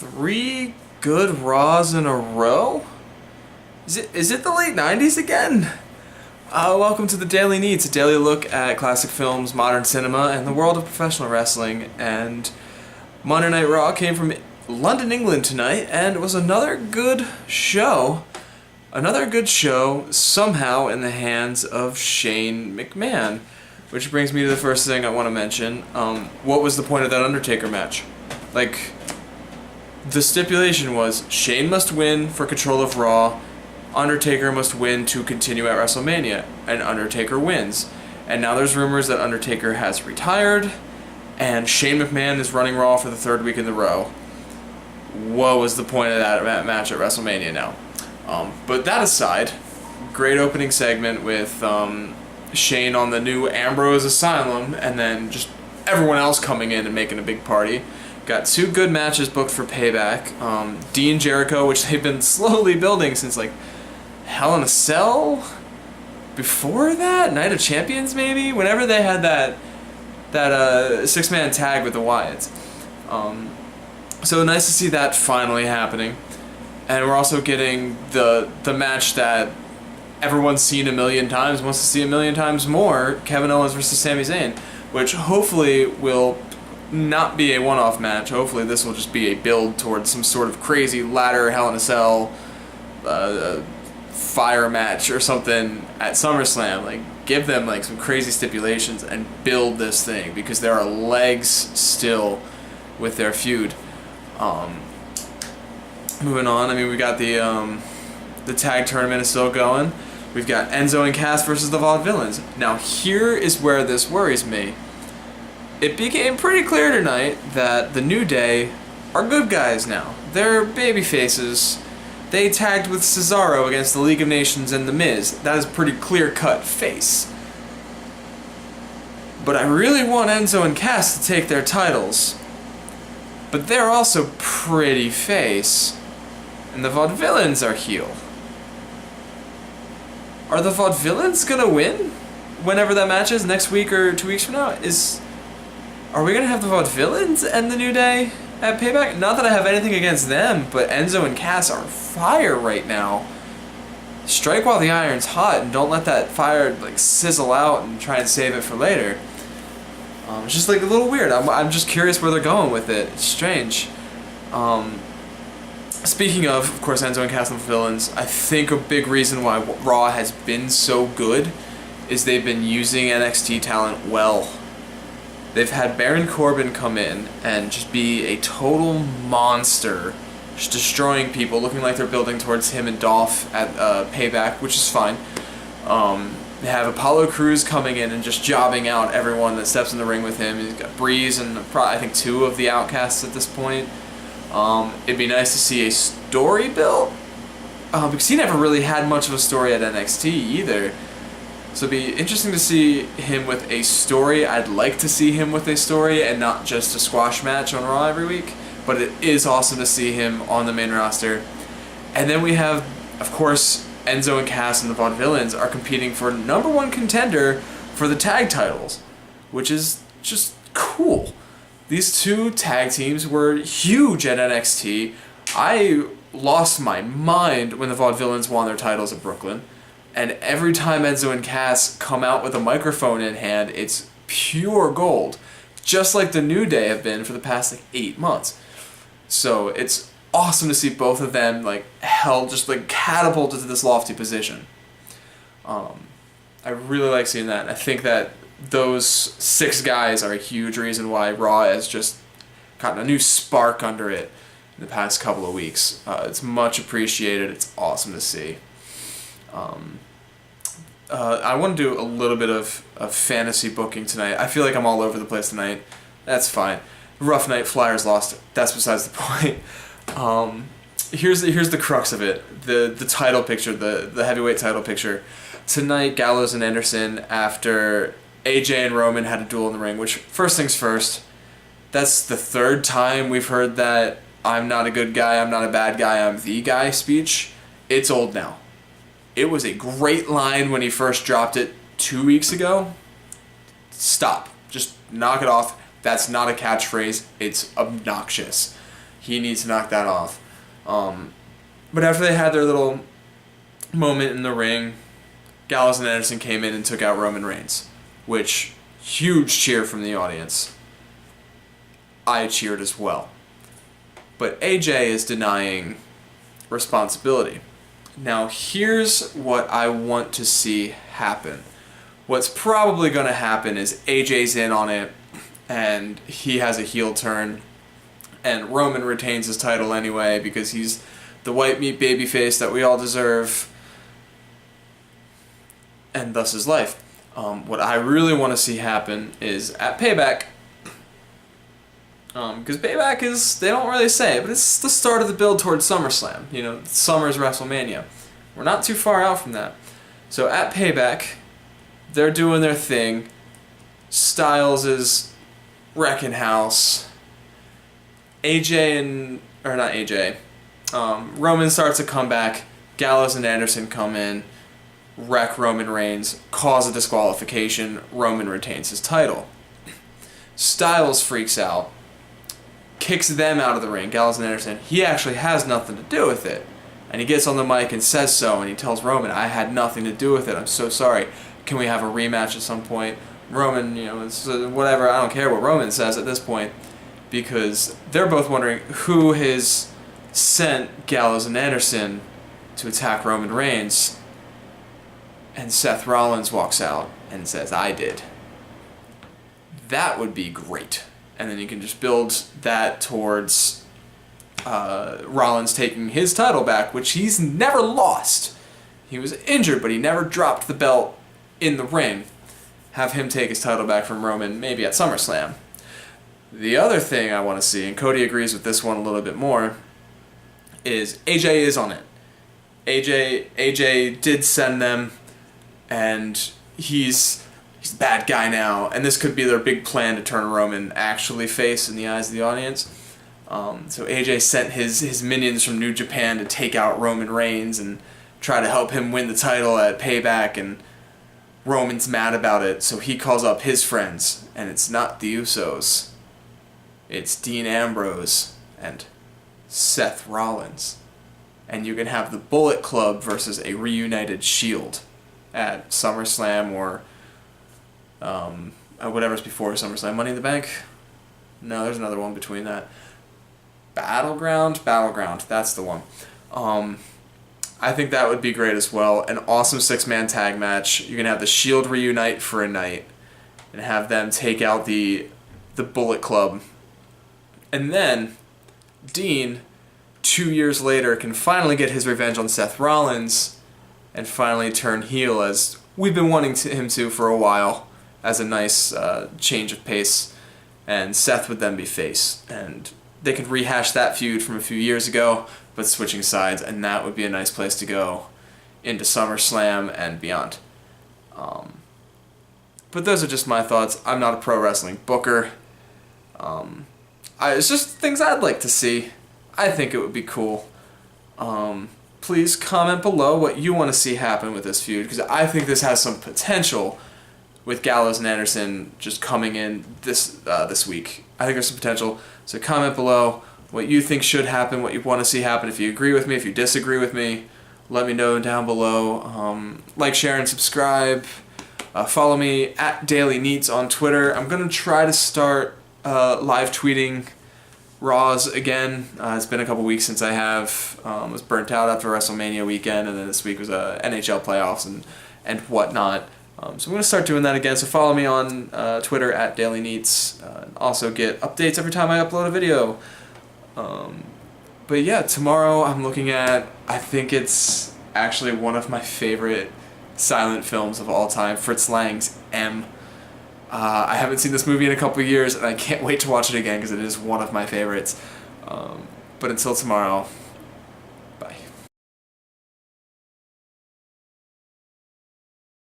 Three good Raws in a row? Is it the late 90s again? Welcome to the Daily Neitz, a daily look at classic films, modern cinema, and the world of professional wrestling. And Monday Night Raw came from London, England tonight, and it was another good show. Another good show, somehow in the hands of Shane McMahon. Which brings me to the first thing I want to mention. What was the point of that Undertaker match? The stipulation was Shane must win for control of Raw, Undertaker must win to continue at WrestleMania, and Undertaker wins. And now there's rumors that Undertaker has retired, and Shane McMahon is running Raw for the third week in a row. What was the point of that match at WrestleMania now? But that aside, great opening segment with Shane on the new Ambrose Asylum, and then just everyone else coming in and making a big party. Got two good matches booked for Payback. Dean Jericho, which they've been slowly building since Hell in a Cell. Before that, Night of Champions maybe. Whenever they had that six-man tag with the Wyatts. So nice to see that finally happening. And we're also getting the match that everyone's seen a million times, wants to see a million times more. Kevin Owens versus Sami Zayn, which hopefully will not be a one-off match. Hopefully this will just be a build towards some sort of crazy ladder Hell in a Cell fire match or something at SummerSlam. Give them some crazy stipulations and build this thing, because there are legs still with their feud. Moving on, we got the tag tournament is still going. We've got Enzo and Cass versus the Vaudevillains. Now here is where this worries me. It became pretty clear tonight that the New Day are good guys now. They're baby faces. They tagged with Cesaro against the League of Nations and The Miz. That is pretty clear-cut face. But I really want Enzo and Cass to take their titles. But they're also pretty face. And the Vaudevillains are heel. Are the Vaudevillains gonna win? Whenever that match is, next week or 2 weeks from now? Are we going to have the Vaudevillains and the New Day at Payback? Not that I have anything against them, but Enzo and Cass are fire right now. Strike while the iron's hot and don't let that fire sizzle out and try and save it for later. It's just a little weird. I'm just curious where they're going with it. It's strange. Speaking of course, Enzo and Cass and the villains, I think a big reason why Raw has been so good is they've been using NXT talent well. They've had Baron Corbin come in and just be a total monster, just destroying people, looking like they're building towards him and Dolph at Payback, which is fine. They have Apollo Crews coming in and just jobbing out everyone that steps in the ring with him. He's got Breeze and I think two of the Outcasts at this point. It'd be nice to see a story built, because he never really had much of a story at NXT either. So it'd be interesting to see him with a story. I'd like to see him with a story and not just a squash match on Raw every week. But it is awesome to see him on the main roster. And then we have, of course, Enzo and Cass and the Vaudevillains are competing for #1 contender for the tag titles, which is just cool. These two tag teams were huge at NXT. I lost my mind when the Vaudevillains won their titles at Brooklyn. And every time Enzo and Cass come out with a microphone in hand, it's pure gold. Just like the New Day have been for the past 8 months. So it's awesome to see both of them held, just catapulted to this lofty position. I really like seeing that. I think that those 6 guys are a huge reason why Raw has just gotten a new spark under it in the past couple of weeks. It's much appreciated. It's awesome to see. I want to do a little bit of fantasy booking tonight. I feel like I'm all over the place tonight. That's fine. Rough night, Flyers lost. That's besides the point. Here's the crux of it. The title picture, the heavyweight title picture. Tonight, Gallows and Anderson, after AJ and Roman had a duel in the ring, which, first things first, that's the 3rd time we've heard that I'm not a good guy, I'm not a bad guy, I'm the guy speech. It's old now. It was a great line when he first dropped it 2 weeks ago. Stop. Just knock it off. That's not a catchphrase. It's obnoxious. He needs to knock that off. But after they had their little moment in the ring, Gallows and Anderson came in and took out Roman Reigns, which, huge cheer from the audience. I cheered as well. But AJ is denying responsibility. Now, here's what I want to see happen. What's probably going to happen is AJ's in on it, and he has a heel turn, and Roman retains his title anyway because he's the white meat babyface that we all deserve, and thus his life. What I really want to see happen is at Payback, because Payback is, they don't really say it, but it's the start of the build towards SummerSlam. You know, summer's WrestleMania. We're not too far out from that. So at Payback, they're doing their thing. Styles is wrecking house. Roman starts a comeback. Gallows and Anderson come in, wreck Roman Reigns, cause a disqualification. Roman retains his title. Styles freaks out, kicks them out of the ring, Gallows and Anderson. He actually has nothing to do with it. And he gets on the mic and says so, and he tells Roman, I had nothing to do with it, I'm so sorry. Can we have a rematch at some point? Roman, it's whatever, I don't care what Roman says at this point, because they're both wondering who has sent Gallows and Anderson to attack Roman Reigns. And Seth Rollins walks out and says, I did. That would be great. And then you can just build that towards Rollins taking his title back, which he's never lost. He was injured, but he never dropped the belt in the ring. Have him take his title back from Roman, maybe at SummerSlam. The other thing I want to see, and Cody agrees with this one a little bit more, is AJ is on it. AJ did send them, and he's the bad guy now, and this could be their big plan to turn Roman actually face in the eyes of the audience. So AJ sent his minions from New Japan to take out Roman Reigns and try to help him win the title at Payback, and Roman's mad about it, so he calls up his friends, and it's not the Usos. It's Dean Ambrose and Seth Rollins. And you can have the Bullet Club versus a reunited Shield at SummerSlam or whatever's before SummerSlam. Money in the Bank? No, there's another one between that. Battleground, that's the one. I think that would be great as well. An awesome 6-man tag match. You can have the Shield reunite for a night and have them take out the Bullet Club. And then Dean, 2 years later, can finally get his revenge on Seth Rollins and finally turn heel, as we've been wanting him to for a while, as a nice change of pace. And Seth would then be face. And they could rehash that feud from a few years ago, but switching sides, and that would be a nice place to go into SummerSlam and beyond. But those are just my thoughts. I'm not a pro wrestling booker. It's just things I'd like to see. I think it would be cool. Please comment below what you want to see happen with this feud, because I think this has some potential with Gallows and Anderson just coming in this week. I think there's some potential. So comment below what you think should happen, what you want to see happen. If you agree with me, if you disagree with me, let me know down below. Like, share, and subscribe. Follow me at Daily Neitz on Twitter. I'm going to try to start live tweeting Raws again. It's been a couple weeks since I have. Was burnt out after WrestleMania weekend, and then this week was NHL playoffs and whatnot. So I'm going to start doing that again, so follow me on Twitter at Daily Neitz. Also get updates every time I upload a video. But yeah, tomorrow I'm looking at, I think it's actually one of my favorite silent films of all time, Fritz Lang's M. I haven't seen this movie in a couple of years, and I can't wait to watch it again because it is one of my favorites. But until tomorrow,